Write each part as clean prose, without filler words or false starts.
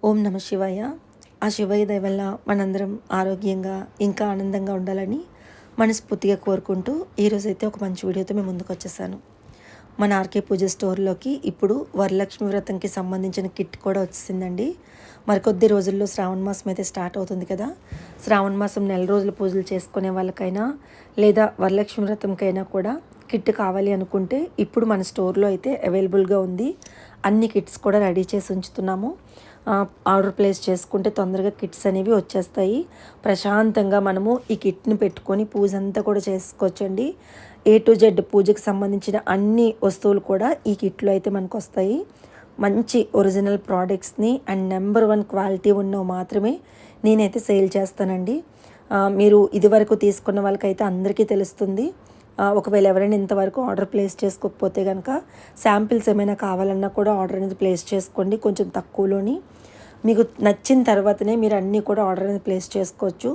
ఓం నమ శివాయ. ఆ శివయ్య దయ వల్ల మనందరం ఆరోగ్యంగా ఇంకా ఆనందంగా ఉండాలని మనస్ఫూర్తిగా కోరుకుంటూ ఈరోజైతే ఒక మంచి వీడియోతో మేము ముందుకు వచ్చేసాను. మన ఆర్కే పూజ స్టోర్లోకి ఇప్పుడు వరలక్ష్మి వ్రతంకి సంబంధించిన కిట్ కూడా వచ్చిందండి. మరికొద్ది రోజుల్లో శ్రావణ మాసం అయితే స్టార్ట్ అవుతుంది కదా. శ్రావణ మాసం నెల రోజులు పూజలు చేసుకునే వాళ్ళకైనా లేదా వరలక్ష్మి వ్రతంకైనా కూడా కిట్ కావాలి అనుకుంటే ఇప్పుడు మన స్టోర్లో అయితే అవైలబుల్గా ఉంది. అన్ని కిట్స్ కూడా రెడీ చేసి ఉంచుతున్నాము. ఆర్డర్ ప్లేస్ చేసుకుంటే తొందరగా కిట్స్ అనేవి వచ్చేస్తాయి. ప్రశాంతంగా మనము ఈ కిట్ని పెట్టుకొని పూజ అంతా కూడా చేసుకోవచ్చండి. A to Z పూజకు సంబంధించిన అన్ని వస్తువులు కూడా ఈ కిట్లో అయితే మనకు వస్తాయి. మంచి ఒరిజినల్ ప్రోడక్ట్స్ని అండ్ నెంబర్ 1 క్వాలిటీ ఉన్నవి మాత్రమే నేనైతే సేల్ చేస్తానండి. మీరు ఇదివరకు తీసుకున్న వాళ్ళకైతే అందరికీ తెలుస్తుంది. ఒకవేళ ఎవరైనా ఇంతవరకు ఆర్డర్ ప్లేస్ చేసుకోకపోతే కనుక శాంపిల్స్ ఏమైనా కావాలన్నా కూడా ఆర్డర్ అనేది ప్లేస్ చేసుకోండి. కొంచెం తక్కువలోని మీకు నచ్చిన తర్వాతనే మీరు అన్నీ కూడా ఆర్డర్ అనేది ప్లేస్ చేసుకోవచ్చు.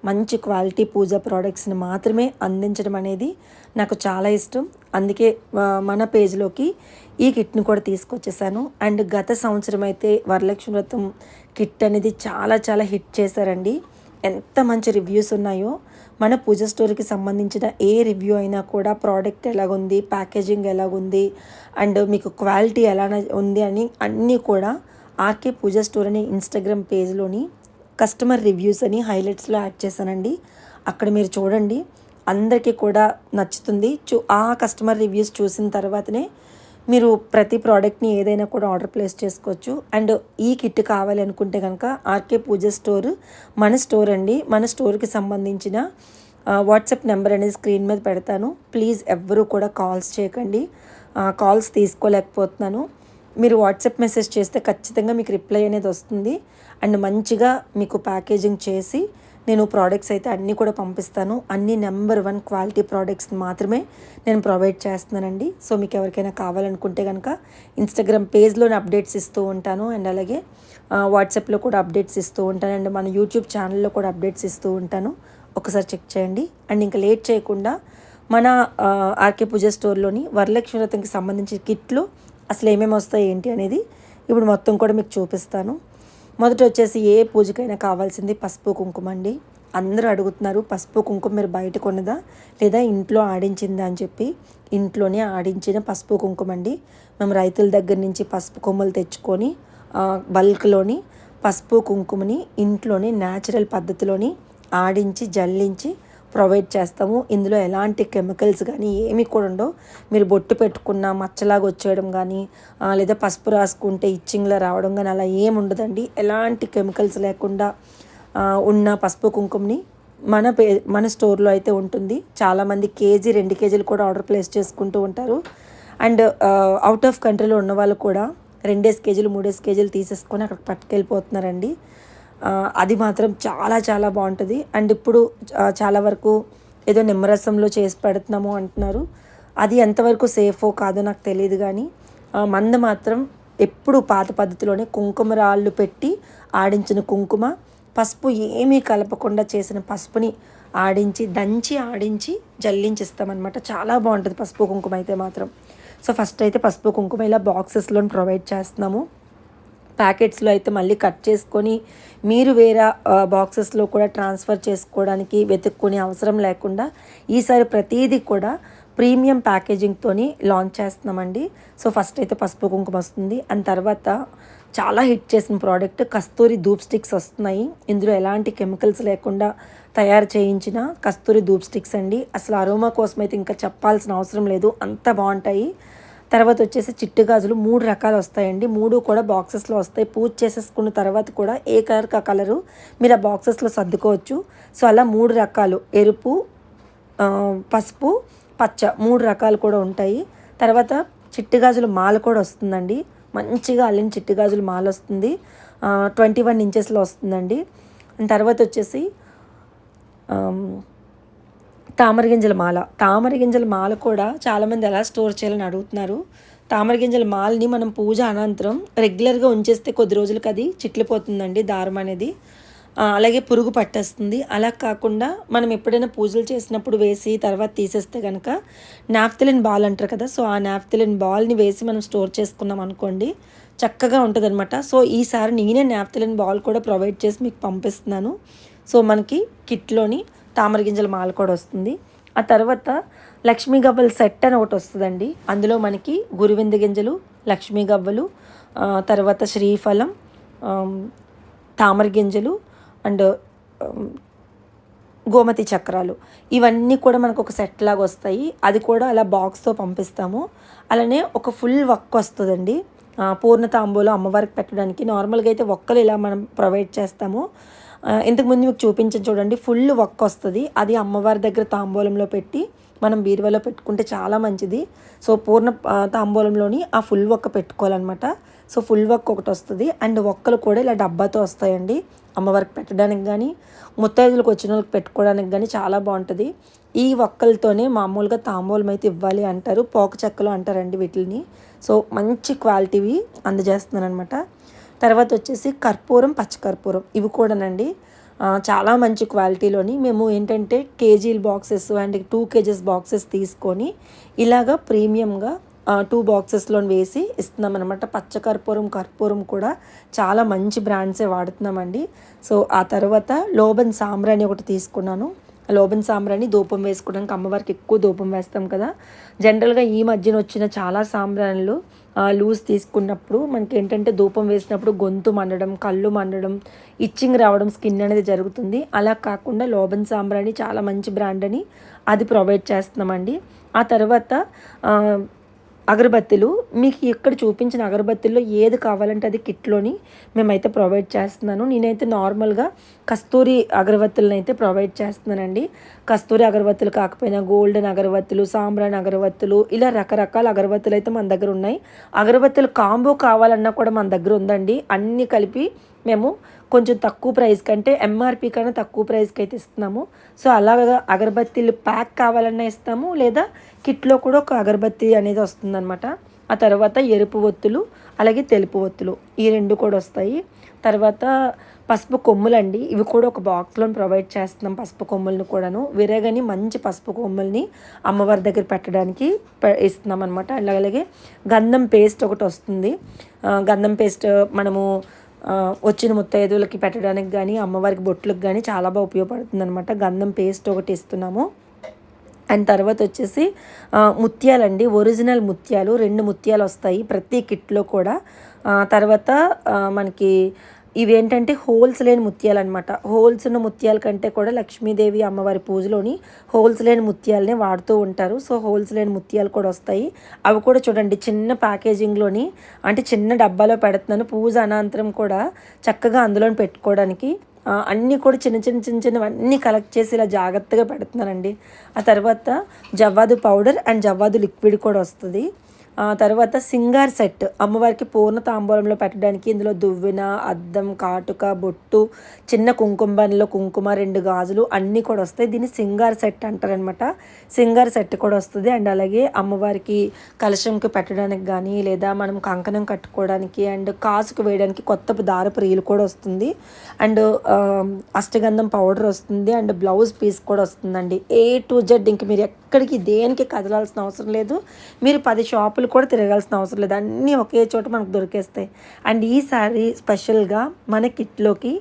మంచి క్వాలిటీ పూజ ప్రోడక్ట్స్ని మాత్రమే అందించడం అనేది నాకు చాలా ఇష్టం. అందుకే మన పేజ్లోకి ఈ కిట్ని కూడా తీసుకొచ్చేసాను. అండ్ గత సంవత్సరం అయితే వరలక్ష్మి వ్రతం కిట్ అనేది చాలా హిట్ చేశారండి. ఎంత మంచి రివ్యూస్ ఉన్నాయో. మన పూజ స్టోర్కి సంబంధించిన ఏ రివ్యూ అయినా కూడా ప్రోడక్ట్ ఎలాగుంది, ప్యాకేజింగ్ ఎలాగుంది, అండ్ మీకు క్వాలిటీ ఎలా ఉంది అని అన్నీ కూడా ఆర్కే పూజ స్టోర్ అనే ఇన్స్టాగ్రామ్ పేజ్లోని కస్టమర్ రివ్యూస్ అని హైలైట్స్లో యాడ్ చేశానండి. అక్కడ మీరు చూడండి, అందరికీ కూడా నచ్చుతుంది. ఆ కస్టమర్ రివ్యూస్ చూసిన తర్వాతనే మీరు ప్రతి ప్రోడక్ట్ని ఏదైనా కూడా ఆర్డర్ ప్లేస్ చేసుకోవచ్చు. అండ్ ఈ కిట్ కావాలి అనుకుంటే కనుక ఆర్కే పూజ స్టోర్ మన స్టోర్ అండి. మన స్టోర్కి సంబంధించిన వాట్సాప్ నెంబర్ అనేది స్క్రీన్ మీద పెడతాను. ప్లీజ్ ఎవ్వరూ కూడా కాల్స్ చేయకండి. కాల్స్ తీసుకోలేకపోతున్నాను. మీరు వాట్సాప్ మెసేజ్ చేస్తే ఖచ్చితంగా మీకు రిప్లై అనేది వస్తుంది. అండ్ మంచిగా మీకు ప్యాకేజింగ్ చేసి నేను ప్రోడక్ట్స్ అయితే అన్నీ కూడా పంపిస్తాను. అన్ని నెంబర్ 1 క్వాలిటీ ప్రోడక్ట్స్ మాత్రమే నేను ప్రొవైడ్ చేస్తున్నానండి. సో మీకు ఎవరికైనా కావాలనుకుంటే కనుక ఇన్స్టాగ్రామ్ పేజ్లోనే అప్డేట్స్ ఇస్తూ ఉంటాను. అండ్ అలాగే వాట్సాప్లో కూడా అప్డేట్స్ ఇస్తూ ఉంటాను. అండ్ మన యూట్యూబ్ ఛానల్లో కూడా అప్డేట్స్ ఇస్తూ ఉంటాను. ఒకసారి చెక్ చేయండి. అండ్ ఇంకా లేట్ చేయకుండా మన ఆర్కే పూజ స్టోర్లోని వరలక్ష్మి వ్రతంకి సంబంధించిన కిట్లు అసలు ఏమేమి వస్తాయి ఏంటి అనేది ఇప్పుడు మొత్తం కూడా మీకు చూపిస్తాను. మొదట వచ్చేసి ఏ పూజకైనా కావాల్సింది పసుపు కుంకుమ అండి. అందరూ అడుగుతున్నారు, పసుపు కుంకుమ మీరు బయట కొన్నదా లేదా ఇంట్లో ఆడించిందా అని చెప్పి. ఇంట్లోనే ఆడించిన పసుపు కుంకుమ అండి. మేము రైతుల దగ్గర నుంచి పసుపు కొమ్మలు తెచ్చుకొని బల్క్లోని పసుపు కుంకుమని ఇంట్లోనే న్యాచురల్ పద్ధతిలోని ఆడించి జల్లించి ప్రొవైడ్ చేస్తాము. ఇందులో ఎలాంటి కెమికల్స్ కానీ ఏమి కూడా ఉండవు. మీరు బొట్టు పెట్టుకున్న మచ్చలాగా వచ్చేయడం కానీ లేదా పసుపు రాసుకుంటే ఇచ్చింగ్లా రావడం కానీ అలా ఏమి ఉండదండి. ఎలాంటి కెమికల్స్ లేకుండా ఉన్న పసుపు కుంకుమని మన స్టోర్లో అయితే ఉంటుంది. చాలామంది కేజీ 2 కేజీలు కూడా ఆర్డర్ ప్లేస్ చేసుకుంటూ ఉంటారు. అండ్ అవుట్ ఆఫ్ కంట్రీలో ఉన్న వాళ్ళు కూడా 2 కేజీలు 3 కేజీలు తీసేసుకొని అక్కడికి పట్టుకెళ్ళిపోతున్నారండి. అది మాత్రం చాలా బాగుంటుంది. అండ్ ఇప్పుడు చాలా వరకు ఏదో నిమ్మరసంలో చేసి పెడుతున్నాము అంటున్నారు. అది ఎంతవరకు సేఫో కాదో నాకు తెలియదు. కానీ మంద మాత్రం ఎప్పుడు పాత పద్ధతిలోనే కుంకుమ రాళ్ళు పెట్టి ఆడించిన కుంకుమ, పసుపు ఏమీ కలపకుండా చేసిన పసుపుని దంచి ఆడించి జల్లించిస్తామన్నమాట. చాలా బాగుంటుంది పసుపు కుంకుమ అయితే మాత్రం. సో ఫస్ట్ అయితే పసుపు కుంకుమ ఇలా బాక్సెస్లో ప్రొవైడ్ చేస్తున్నాము. ప్యాకెట్స్లో అయితే మళ్ళీ కట్ చేసుకొని మీరు వేరే బాక్సెస్లో కూడా ట్రాన్స్ఫర్ చేసుకోవడానికి వెతుక్కునే అవసరం లేకుండా ఈసారి ప్రతిదీ కూడా ప్రీమియం ప్యాకేజింగ్తో లాంచ్ చేస్తున్నామండి. సో ఫస్ట్ అయితే పసుపు కుంకుమ వస్తుంది. అండ్ తర్వాత చాలా హిట్ చేసిన ప్రోడక్ట్ కస్తూరి ధూప్ స్టిక్స్ వస్తున్నాయి. ఇందులో ఎలాంటి కెమికల్స్ లేకుండా తయారు చేయించిన కస్తూరి ధూప్ స్టిక్స్ అండి. అసలు అరోమా కోసం అయితే ఇంకా చెప్పాల్సిన అవసరం లేదు, అంత బాగుంటాయి. తర్వాత వచ్చేసి చిట్టు గాజులు 3 రకాలు వస్తాయండి. 3 కూడా బాక్సెస్లో వస్తాయి. పూజ చేసేసుకున్న తర్వాత కూడా ఏ కలర్కి ఆ కలరు మీరు ఆ బాక్సెస్లో సర్దుకోవచ్చు. సో అలా 3 రకాలు, ఎరుపు, పసుపు, పచ్చ 3 రకాలు కూడా ఉంటాయి. తర్వాత చిట్టు గాజుల మాల కూడా వస్తుందండి. మంచిగా అల్లిన చిట్టు గాజుల మాల వస్తుంది. 21 ఇంచెస్లో వస్తుందండి. తర్వాత వచ్చేసి తామరగింజల మాల కూడా చాలామంది ఎలా స్టోర్ చేయాలని అడుగుతున్నారు. తామరగింజల మాలని మనం పూజ అనంతరం రెగ్యులర్గా ఉంచేస్తే కొద్ది రోజులకి అది చిట్లిపోతుందండి దారం అనేది. అలాగే పురుగు పట్టేస్తుంది. అలా కాకుండా మనం ఎప్పుడైనా పూజలు చేసినప్పుడు వేసి తర్వాత తీసేస్తే కనుక నాఫ్థలిన్ బాల్ అంటారు కదా. సో ఆ నాఫ్థలిన్ బాల్ని వేసి మనం స్టోర్ చేసుకున్నాం అనుకోండి, చక్కగా ఉంటుందన్నమాట. సో ఈసారి నేనే నాఫ్థలిన్ బాల్ కూడా ప్రొవైడ్ చేసి మీకు పంపిస్తున్నాను. సో మనకి కిట్లోని తామర గింజల మాల కూడా వస్తుంది. ఆ తర్వాత లక్ష్మీ గవ్వల సెట్ అని ఒకటి వస్తుందండి. అందులో మనకి గురువింద గింజలు, లక్ష్మీ గవ్వలు, తర్వాత శ్రీఫలం, తామర గింజలు అండ్ గోమతి చక్రాలు, ఇవన్నీ కూడా మనకు ఒక సెట్ లాగా వస్తాయి. అది కూడా అలా బాక్స్తో పంపిస్తాము. అలానే ఒక ఫుల్ వక్క వస్తుందండి. పూర్ణ తాంబూలం అమ్మవారికి పెట్టడానికి. నార్మల్గా అయితే ఒక్కలు ఇలా మనం ప్రొవైడ్ చేస్తాము. ఇంతకుముందు మీకు చూపించని చూడండి, ఫుల్ వక్క వస్తుంది. అది అమ్మవారి దగ్గర తాంబూలంలో పెట్టి మనం బీరువాలో పెట్టుకుంటే చాలా మంచిది. సో పూర్ణ తాంబూలంలోని ఆ ఫుల్ వక్క పెట్టుకోవాలన్నమాట. సో ఫుల్ వక్క ఒకటి వస్తుంది. అండ్ ఒక్కలు కూడా ఇలా డబ్బాతో వస్తాయండి. అమ్మవారికి పెట్టడానికి కానీ ముత్తైదులకు వచ్చిన వాళ్ళకి పెట్టుకోవడానికి కానీ చాలా బాగుంటుంది. ఈ ఒక్కలతోనే మామూలుగా తాంబూలం అయితే ఇవ్వాలి అంటారు. పోక చెక్కలు అంటారండి వీటిని. సో మంచి క్వాలిటీవి అందజేస్తున్నాను అనమాట. తర్వాత వచ్చేసి కర్పూరం, పచ్చకర్పూరం, ఇవి కూడానండి చాలా మంచి క్వాలిటీలోని మేము ఏంటంటే కేజీల బాక్సెస్ అండ్ 2 kgs బాక్సెస్ తీసుకొని ఇలాగా ప్రీమియంగా 2 బాక్సెస్లో వేసి ఇస్తున్నాం అనమాట. పచ్చకర్పూరం, కర్పూరం కూడా చాలా మంచి బ్రాండ్సే వాడుతున్నామండి. సో ఆ తర్వాత లోబన్ సాంబ్రాణి ఒకటి తీసుకున్నాను. లోబన్ సాంబ్రాణి ధూపం వేసుకోవడానికి, అమ్మవారికి ఎక్కువ ధూపం వేస్తాం కదా. జనరల్గా ఈ మధ్యన వచ్చిన చాలా సాంబ్రాణులు లూజ్ తీసుకున్నప్పుడు మనకి ఏంటంటే ధూపం వేసినప్పుడు గొంతు మండడం, కళ్ళు మండడం, ఇచ్చింగ్ రావడం, స్కిన్ అనేది జరుగుతుంది. అలా కాకుండా లోబన్ సాంబ్రాణి చాలా మంచి బ్రాండ్ అని అది ప్రొవైడ్ చేస్తున్నామండి. ఆ తర్వాత అగరబత్తీలు, మీకు ఇక్కడ చూపించిన అగరబత్తీల్లో ఏది కావాలంటే అది కిట్లోని మేమైతే ప్రొవైడ్ చేస్తున్నాను. నేనైతే నార్మల్గా కస్తూరి అగరబత్తీలను అయితే ప్రొవైడ్ చేస్తున్నానండి. కస్తూరి అగరబత్తీలు కాకపోయినా గోల్డెన్ అగరబత్తీలు, సాంబ్రాణి అగరబత్తీలు, ఇలా రకరకాల అగరబత్తీలు అయితే మన దగ్గర ఉన్నాయి. అగరబత్తీలు కాంబో కావాలన్నా కూడా మన దగ్గర ఉందండి. అన్నీ కలిపి మేము కొంచెం తక్కువ ప్రైస్ కంటే ఎంఆర్పి కన్నా తక్కువ ప్రైస్కి అయితే ఇస్తున్నాము. సో అలాగా అగరబత్తీలు ప్యాక్ కావాలన్నా ఇస్తాము, లేదా కిట్లో కూడా ఒక అగరబత్తి అనేది వస్తుందన్నమాట. ఆ తర్వాత ఎరుపు ఒత్తులు, అలాగే తెలుపు ఒత్తులు, ఈ 2 కూడా వస్తాయి. తర్వాత పసుపు కొమ్ములండి, ఇవి కూడా ఒక బాక్స్లో ప్రొవైడ్ చేస్తున్నాం. పసుపు కొమ్ములను కూడాను విరగని మంచి పసుపు కొమ్ముల్ని అమ్మవారి దగ్గర పెట్టడానికి ఇస్తున్నాం అనమాట. అలాగే గంధం పేస్ట్ ఒకటి వస్తుంది. గంధం పేస్ట్ మనము వచ్చిన ముత్తైదువులకి పెట్టడానికి కానీ అమ్మవారికి బొట్లకు కానీ చాలా బాగా ఉపయోగపడుతుంది అనమాట. గంధం పేస్ట్ ఒకటి ఇస్తున్నాము. అండ్ తర్వాత వచ్చేసి ముత్యాలండి, ఒరిజినల్ ముత్యాలు 2 ముత్యాలు వస్తాయి ప్రతి కిట్లో కూడా. తర్వాత మనకి ఇవేంటంటే హోల్స్ లేని ముత్యాలు అనమాట. హోల్స్ ఉన్న ముత్యాల కంటే కూడా లక్ష్మీదేవి అమ్మవారి పూజలోని హోల్స్ లేని ముత్యాలనే వాడుతూ ఉంటారు. సో హోల్స్ లేని ముత్యాలు కూడా వస్తాయి. అవి కూడా చూడండి చిన్న ప్యాకేజింగ్లోని, అంటే చిన్న డబ్బాలో పెడుతున్నాను. పూజ అనంతరం కూడా చక్కగా అందులో పెట్టుకోవడానికి అన్నీ కూడా చిన్నవన్నీ కలెక్ట్ చేసి ఇలా జాగ్రత్తగా పెడుతున్నానండి. ఆ తర్వాత జవ్వాదు పౌడర్ అండ్ జవ్వాదు లిక్విడ్ కూడా వస్తుంది. తర్వాత సింగార్ సెట్, అమ్మవారికి పూర్ణ తాంబూలంలో పెట్టడానికి ఇందులో దువ్వెన, అద్దం, కాటుక, బొట్టు, చిన్న కుంకుమలో కుంకుమ, 2 గాజులు అన్నీ కూడా వస్తాయి. దీన్ని సింగార్ సెట్ అంటారనమాట. సింగార్ సెట్ కూడా వస్తుంది. అండ్ అలాగే అమ్మవారికి కలశంకి పెట్టడానికి కానీ, లేదా మనం కంకణం కట్టుకోవడానికి అండ్ కాసుకు వేయడానికి కొత్త దారపు రీలు కూడా వస్తుంది. అండ్ అష్టగంధం పౌడర్ వస్తుంది. అండ్ బ్లౌజ్ పీస్ కూడా వస్తుందండి. A to Z, ఇంక మీరు ఎక్కడికి దేనికి కదలాల్సిన అవసరం లేదు. మీరు 10 షాపులు కూడా తిరగాల్సిన అవసరం లేదు. అన్నీ ఒకే చోట మనకు దొరికేస్తాయి. అండ్ ఈసారి స్పెషల్గా మన కిట్లోకి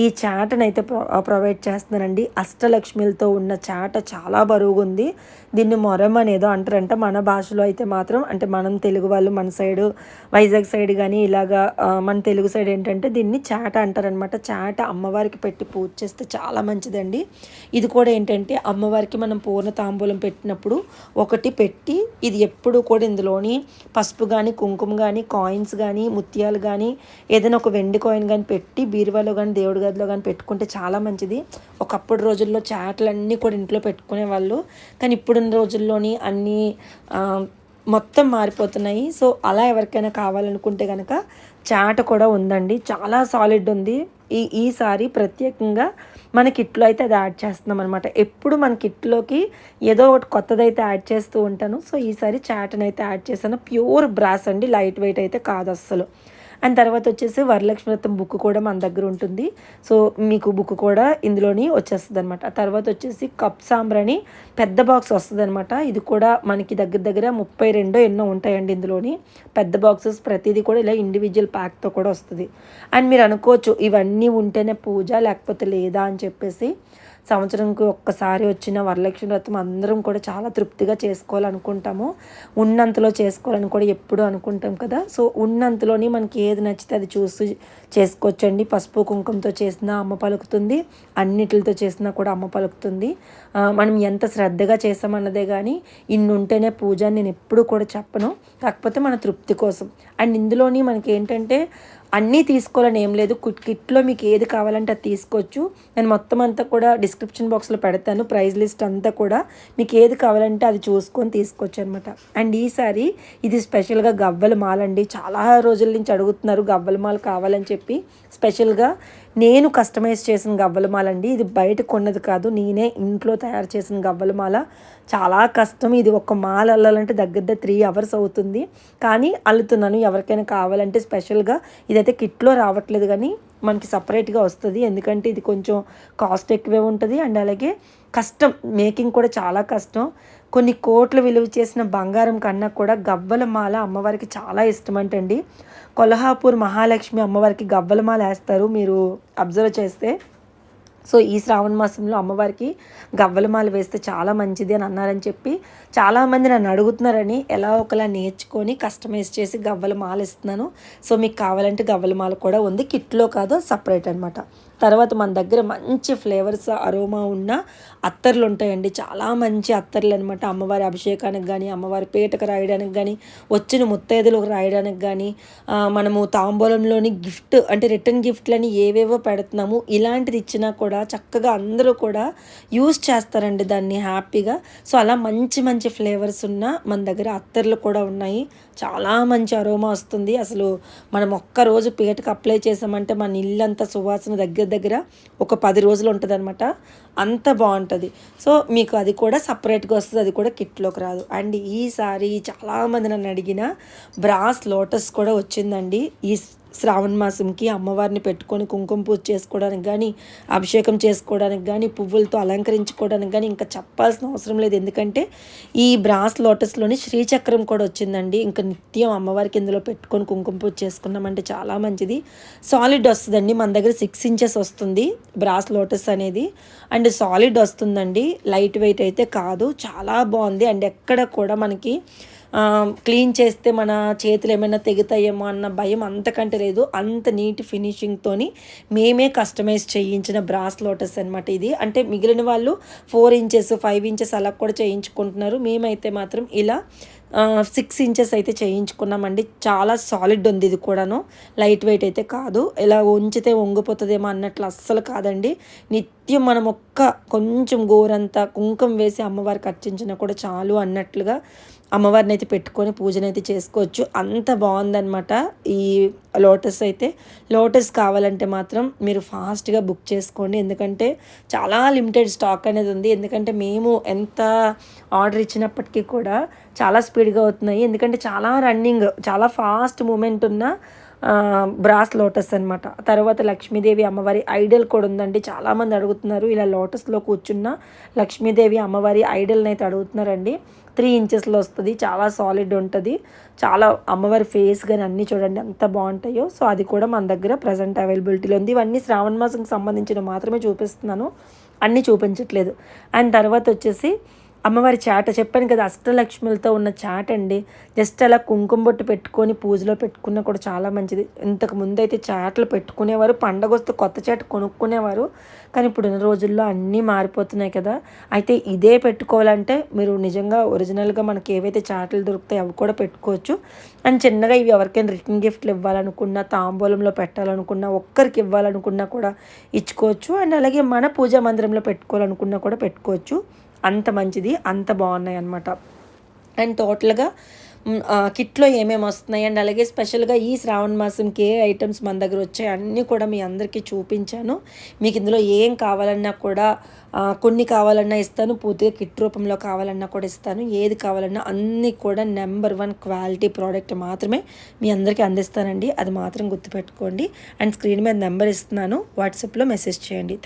ఈ చాటను అయితే ప్రొవైడ్ చేస్తున్నానండి. అష్టలక్ష్మిలతో ఉన్న చాట చాలా బరువుగా ఉంది. దీన్ని మొరం అనేదో అంటారంట మన భాషలో అయితే మాత్రం. అంటే మనం తెలుగు వాళ్ళు మన సైడు వైజాగ్ సైడ్ కానీ ఇలాగా మన తెలుగు సైడ్ ఏంటంటే దీన్ని చాట అంటారనమాట. చాట అమ్మవారికి పెట్టి పూజ చేస్తే చాలా మంచిదండి. ఇది కూడా ఏంటంటే అమ్మవారికి మనం పూర్ణ తాంబూలం పెట్టినప్పుడు ఒకటి పెట్టి, ఇది ఎప్పుడు కూడా ఇందులోని పసుపు కానీ, కుంకుమ కానీ, కాయిన్స్ కానీ, ముత్యాలు కానీ, ఏదైనా ఒక వెండి కాయిన్ కానీ పెట్టి బీరువాలో కానీ దేవుడి గదిలో కానీ పెట్టుకుంటే చాలా మంచిది. ఒకప్పుడు రోజుల్లో చాటలన్నీ కూడా ఇంట్లో పెట్టుకునే వాళ్ళు, కానీ ఇప్పుడున్న రోజుల్లోని అన్నీ మొత్తం మారిపోతున్నాయి. సో అలా ఎవరికైనా కావాలనుకుంటే కనుక చాట కూడా ఉందండి. చాలా సాలిడ్ ఉంది. ఈసారి ప్రత్యేకంగా మన కిట్లో అయితే అది యాడ్ చేస్తున్నాం అనమాట. ఎప్పుడు మన కిట్లోకి ఏదో ఒకటి కొత్తదైతే యాడ్ చేస్తూ ఉంటాను. సో ఈసారి చాటను అయితే యాడ్ చేశాను. ప్యూర్ బ్రాస్ అండి, లైట్ వెయిట్ అయితే కాదు అస్సలు. అండ్ తర్వాత వచ్చేసి వరలక్ష్మి వ్రతం బుక్ కూడా మన దగ్గర ఉంటుంది. సో మీకు బుక్ కూడా ఇందులోని వచ్చేస్తుంది అనమాట. తర్వాత వచ్చేసి కప్ సాంబ్రాణి పెద్ద బాక్స్ వస్తుంది అనమాట. ఇది కూడా మనకి దగ్గర దగ్గర 32 ఎన్నో ఉంటాయండి ఇందులోని. పెద్ద బాక్సెస్ ప్రతిదీ కూడా ఇలా ఇండివిజువల్ ప్యాక్తో కూడా వస్తుంది. అండ్ మీరు అనుకోవచ్చు ఇవన్నీ ఉంటేనే పూజ లేకపోతే లేదా అని చెప్పేసి. సంవత్సరంకి ఒక్కసారి వచ్చిన వరలక్ష్మి వ్రతం అందరం కూడా చాలా తృప్తిగా చేసుకోవాలనుకుంటాము. ఉన్నంతలో చేసుకోవాలని కూడా ఎప్పుడూ అనుకుంటాం కదా. సో ఉన్నంతలోని మనకి ఏది నచ్చితే అది చూసి చేసుకోవచ్చండి. పసుపు కుంకుమతో చేసినా అమ్మ పలుకుతుంది, అన్నిటితో చేసినా కూడా అమ్మ పలుకుతుంది. మనం ఎంత శ్రద్ధగా చేసామన్నదే కానీ ఇన్ని ఉంటేనే పూజ నేను ఎప్పుడూ కూడా చెప్పను. కాకపోతే మన తృప్తి కోసం. అండ్ ఇందులోని మనకి ఏంటంటే అన్నీ తీసుకోవాలని ఏం లేదు. కిట్లో మీకు ఏది కావాలంటే అది తీసుకోవచ్చు. నేను మొత్తం అంతా కూడా డిస్క్రిప్షన్ బాక్స్లో పెడతాను, ప్రైస్ లిస్ట్ అంతా కూడా. మీకు ఏది కావాలంటే అది చూసుకొని తీసుకోవచ్చు అనమాట. అండ్ ఈసారి ఇది స్పెషల్గా గవ్వల మాల అండి. చాలా రోజుల నుంచి అడుగుతున్నారు గవ్వల మాల కావాలని చెప్పి. స్పెషల్గా నేను కస్టమైజ్ చేసిన గవ్వల మాల అండి. ఇది బయట కొన్నది కాదు, నేనే ఇంట్లో తయారు చేసిన గవ్వల మాల. చాలా కష్టం. ఇది ఒక మాల అల్లాలంటే దగ్గర 3 hours అవుతుంది. కానీ అల్లుతున్నాను. ఎవరికైనా కావాలంటే స్పెషల్గా ఇదైతే కిట్లో రావట్లేదు కానీ మనకి సపరేట్గా వస్తుంది. ఎందుకంటే ఇది కొంచెం కాస్ట్ ఎక్కువే ఉంటుంది. అండ్ అలాగే కష్టం, మేకింగ్ కూడా చాలా కష్టం. కొన్ని కోట్లు విలువ చేసిన బంగారం కన్నా కూడా గవ్వల మాల అమ్మవారికి చాలా ఇష్టమంటండి. కొల్హాపూర్ మహాలక్ష్మి అమ్మవారికి గవ్వల మాల వేస్తారు మీరు అబ్జర్వ్ చేస్తే. సో ఈ శ్రావణ మాసంలో అమ్మవారికి గవ్వల మాల వేస్తే చాలా మంచిది అని అన్నారని చెప్పి చాలామంది నన్ను అడుగుతున్నారని ఎలా ఒకలా నేర్చుకొని కస్టమైజ్ చేసి గవ్వల మాల ఇస్తున్నాను. సో మీకు కావాలంటే గవ్వల మాల కూడా ఉంది, కిట్లో కాదు, సపరేట్ అనమాట. తర్వాత మన దగ్గర మంచి ఫ్లేవర్స్ అరోమా ఉన్న అత్తర్లు ఉంటాయండి. చాలా మంచి అత్తర్లు అనమాట. అమ్మవారి అభిషేకానికి కానీ, అమ్మవారి పీటకు రాయడానికి కానీ, వచ్చిన ముత్తైదులకు రాయడానికి కానీ, మనము తాంబూలంలోని గిఫ్ట్ అంటే రిటర్న్ గిఫ్ట్లని ఏవేవో పెడుతున్నాము. ఇలాంటిది ఇచ్చినా కూడా చక్కగా అందరూ కూడా యూజ్ చేస్తారండి దాన్ని హ్యాపీగా. సో అలా మంచి మంచి ఫ్లేవర్స్ ఉన్న మన దగ్గర అత్తర్లు కూడా ఉన్నాయి. చాలా మంచి అరోమా వస్తుంది. అసలు మనం ఒక్కరోజు పీటకు అప్లై చేసామంటే మన ఇల్లంతా సువాసన దగ్గర ఒక 10 రోజులు ఉంటుంది అనమాట. అంత బాగుంటుంది. సో మీకు అది కూడా సపరేట్గా వస్తుంది, అది కూడా కిట్లోకి రాదు. అండ్ ఈసారి చాలామంది నన్ను అడిగిన బ్రాస్ లోటస్ కూడా వచ్చిందండి. ఈ శ్రావణ మాసంకి అమ్మవారిని పెట్టుకొని కుంకుమ పూజ చేసుకోవడానికి కానీ, అభిషేకం చేసుకోవడానికి కానీ, పువ్వులతో అలంకరించుకోవడానికి కానీ ఇంకా చెప్పాల్సిన అవసరం లేదు. ఎందుకంటే ఈ బ్రాస్ లోటస్లోని శ్రీచక్రం కూడా వచ్చిందండి. ఇంకా నిత్యం అమ్మవారికి ఇందులో పెట్టుకొని కుంకుమ పూజ చేసుకున్నామంటే చాలా మంచిది. సాలిడ్ వస్తుందండి. మన దగ్గర 6 inches వస్తుంది బ్రాస్ లోటస్ అనేది. అండ్ సాలిడ్ వస్తుందండి, లైట్ వెయిట్ అయితే కాదు. చాలా బాగుంది. అండ్ ఎక్కడ కూడా మనకి క్లీన్ చేస్తే మన చేతులు ఏమైనా తెగుతాయేమో అన్న భయం అంతకంటే లేదు. అంత నీట్ ఫినిషింగ్తోని మేమే కస్టమైజ్ చేయించిన బ్రాస్ లోటస్ అనమాట ఇది. అంటే మిగిలిన వాళ్ళు 4 inches 5 inches అలా కూడా చేయించుకుంటున్నారు. మేమైతే మాత్రం ఇలా 6 inches అయితే చేయించుకున్నామండి. చాలా సాలిడ్ ఉంది ఇది కూడాను, లైట్ వెయిట్ అయితే కాదు. ఇలా ఉంచితే వంగిపోతుందేమో అన్నట్లు అస్సలు కాదండి. నిత్యం మనం కొంచెం గోరంతా కుంకుమ వేసి అమ్మవారికి అర్చించినా కూడా చాలు అన్నట్లుగా అమ్మవారిని అయితే పెట్టుకొని పూజనైతే చేసుకోవచ్చు. అంత బాగుందనమాట ఈ లోటస్ అయితే. లోటస్ కావాలంటే మాత్రం మీరు ఫాస్ట్గా బుక్ చేసుకోండి. ఎందుకంటే చాలా లిమిటెడ్ స్టాక్ అనేది ఉంది. ఎందుకంటే మేము ఎంత ఆర్డర్ ఇచ్చినప్పటికీ కూడా చాలా స్పీడ్గా అవుతున్నాయి. ఎందుకంటే చాలా రన్నింగ్, చాలా ఫాస్ట్ మూమెంట్ ఉన్న బ్రాస్ లోటస్ అనమాట. తర్వాత లక్ష్మీదేవి అమ్మవారి ఐడల్ కూడా ఉందండి. చాలామంది అడుగుతున్నారు ఇలా లోటస్లో కూర్చున్న లక్ష్మీదేవి అమ్మవారి ఐడల్ని అయితే అడుగుతున్నారండి. 3 inchesలో వస్తుంది. చాలా సాలిడ్ ఉంటుంది. చాలా అమ్మవారి ఫేస్ కానీ అన్నీ చూడండి ఎంత బాగుంటాయో. సో అది కూడా మన దగ్గర ప్రజెంట్ అవైలబిలిటీలో ఉంది. ఇవన్నీ శ్రావణ మాసంకి సంబంధించిన మాత్రమే చూపిస్తున్నాను, అన్నీ చూపించట్లేదు. అండ్ తర్వాత వచ్చేసి అమ్మవారి చాట చెప్పాను కదా, అష్టలక్ష్ములతో ఉన్న చాట అండి. జస్ట్ అలా కుంకుమ బొట్టు పెట్టుకొని పూజలో పెట్టుకున్నా కూడా చాలా మంచిది. ఇంతకు ముందు అయితే చాటలు పెట్టుకునేవారు, పండగ వస్తే కొత్త చాట కొనుక్కునేవారు. కానీ ఇప్పుడున్న రోజుల్లో అన్నీ మారిపోతున్నాయి కదా. అయితే ఇదే పెట్టుకోవాలంటే మీరు నిజంగా ఒరిజినల్గా మనకి ఏవైతే చాటలు దొరుకుతాయో అవి కూడా పెట్టుకోవచ్చు. అండ్ చిన్నగా ఇవి ఎవరికైనా రిటర్న్ గిఫ్ట్లు ఇవ్వాలనుకున్నా, తాంబూలంలో పెట్టాలనుకున్నా, ఒక్కరికి ఇవ్వాలనుకున్నా కూడా ఇచ్చుకోవచ్చు. అండ్ అలాగే మన పూజా మందిరంలో పెట్టుకోవాలనుకున్నా కూడా పెట్టుకోవచ్చు. అంత మంచిది, అంత బాగున్నాయి అన్నమాట. అండ్ టోటల్గా కిట్లో ఏమేమి వస్తున్నాయి అండ్ అలాగే స్పెషల్గా ఈ శ్రావణ మాసంకి ఏ ఐటమ్స్ మన దగ్గర వచ్చాయి అన్నీ కూడా మీ అందరికీ చూపించాను. మీకు ఇందులో ఏం కావాలన్నా కూడా కొన్ని కావాలన్నా ఇస్తాను, పూర్తిగా కిట్ రూపంలో కావాలన్నా కూడా ఇస్తాను. ఏది కావాలన్నా అన్నీ కూడా నెంబర్ 1 క్వాలిటీ ప్రోడక్ట్ మాత్రమే మీ అందరికీ అందిస్తానండి. అది మాత్రం గుర్తుపెట్టుకోండి. అండ్ స్క్రీన్ మీద నెంబర్ ఇస్తున్నాను, వాట్సాప్లో మెసేజ్ చేయండి.